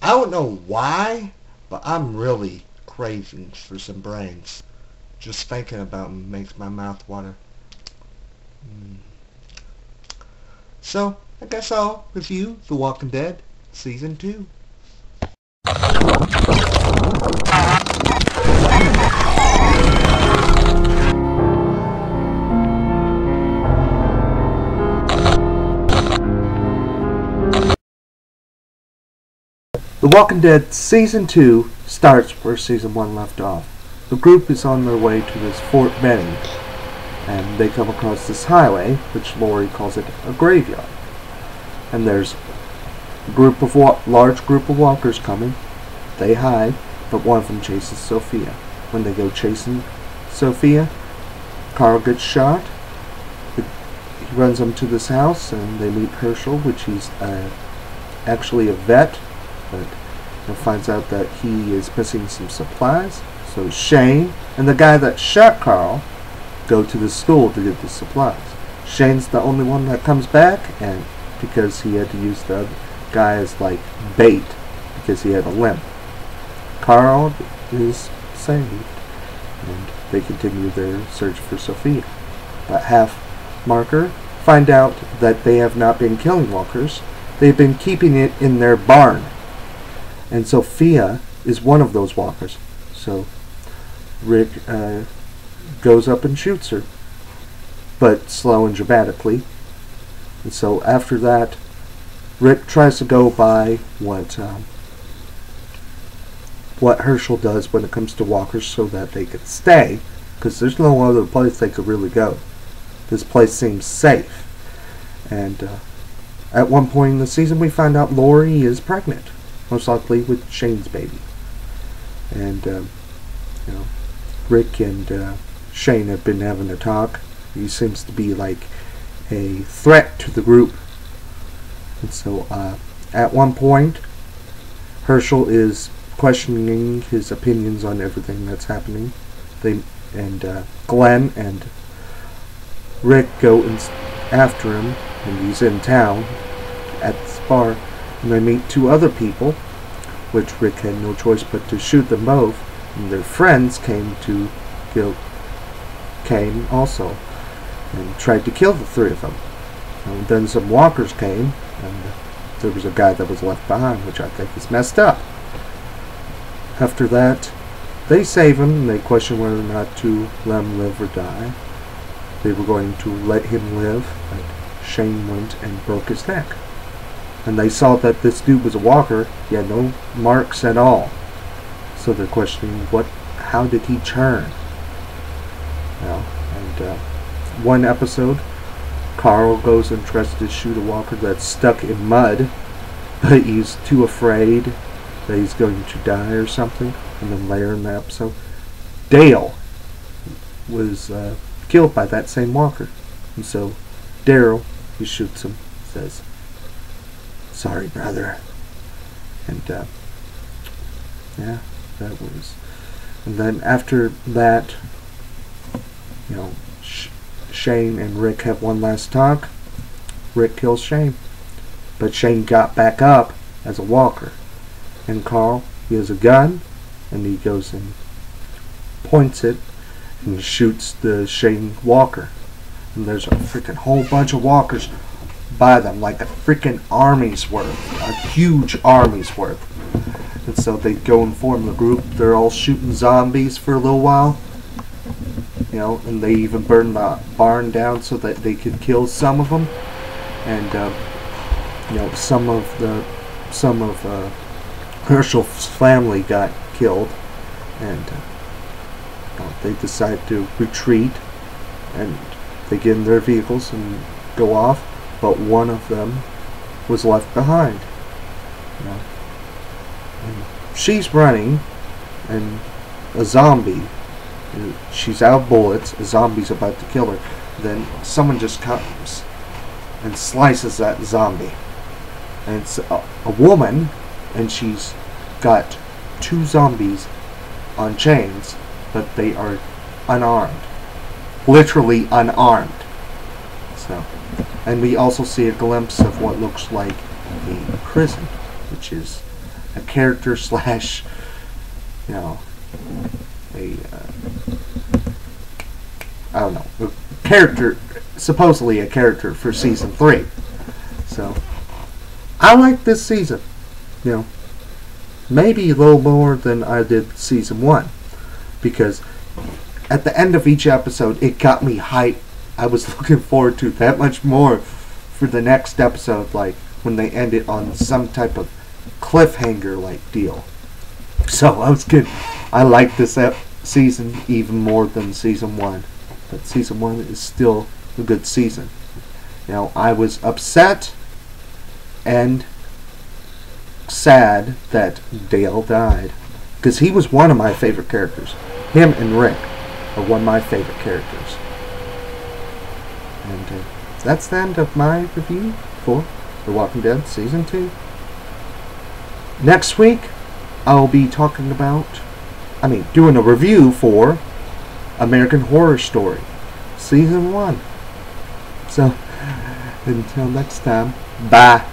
I don't know why, but I'm really craving for some brains. Just thinking about them makes my mouth water. So, I guess I'll review The Walking Dead Season 2. The Walking Dead Season 2 starts where Season 1 left off. The group is on their way to this Fort Benning, and they come across this highway, which Lori calls it a graveyard. And there's a large group of walkers coming. They hide, but one of them chases Sophia. When they go chasing Sophia, Carl gets shot. He runs them to this house, and they meet Herschel, which he's actually a vet, but finds out that he is missing some supplies. So Shane and the guy that shot Carl go to the school to get the supplies. Shane's the only one that comes back, and because he had to use the other guy as like bait because he had a limp. Carl is saved, and they continue their search for Sophia. But half marker find out that they have not been killing walkers. They've been keeping it in their barn. And Sophia is one of those walkers. So Rick goes up and shoots her, but slow and dramatically. And so after that, Rick tries to go by what Herschel does when it comes to walkers so that they could stay, because there's no other place they could really go. This place seems safe. And at one point in the season, we find out Lori is pregnant, most likely with Shane's baby. And Rick and Shane have been having a talk. He seems to be like a threat to the group. And so at one point, Herschel is questioning his opinions on everything that's happening. Glenn and Rick go after him, and he's in town at this bar, and they meet two other people, which Rick had no choice but to shoot them both. And their friends came also and tried to kill the three of them. And then some walkers came, and there was a guy that was left behind, which I think is messed up. After that, they save him, and they question whether or not to let him live or die. They were going to let him live, but Shane went and broke his neck. And they saw that this dude was a walker. He had no marks at all. So they're questioning how did he turn? One episode, Carl goes and tries to shoot a walker that's stuck in mud, but he's too afraid that he's going to die or something. And then later in the episode, Dale was killed by that same walker. And so Daryl, he shoots him, says, "Sorry, brother." And that was. And then after that, Shane and Rick have one last talk. Rick kills Shane, but Shane got back up as a walker. And Carl, he has a gun, and he goes and points it and shoots the Shane walker. And there's a freaking whole bunch of walkers by them, like a freaking army's worth, a huge army's worth. And so they go and form the group. They're all shooting zombies for a little while, and they even burned the barn down so that they could kill some of them. And some of Herschel's family got killed, and they decide to retreat, and they get in their vehicles and go off. But one of them was left behind. And she's running, and a zombie, she's out of bullets, a zombie's about to kill her. Then someone just comes and slices that zombie. And it's a woman, and she's got two zombies on chains, but they are unarmed. Literally unarmed. So, and we also see a glimpse of what looks like a prison, which is a character slash, you know, a I don't know, a character, supposedly a character for season 3. So I like this season, you know, maybe a little more than I did season 1, because at the end of each episode it got me hyped. I was looking forward to that much more for the next episode, like when they ended on some type of cliffhanger like deal. So I was good. I like this season even more than season 1, but season 1 is still a good season. You know, I was upset and sad that Dale died, because he was one of my favorite characters. Him and Rick are one of my favorite characters. And that's the end of my review for The Walking Dead Season 2. Next week, I'll be talking about, doing a review for American Horror Story Season 1. So, until next time, bye.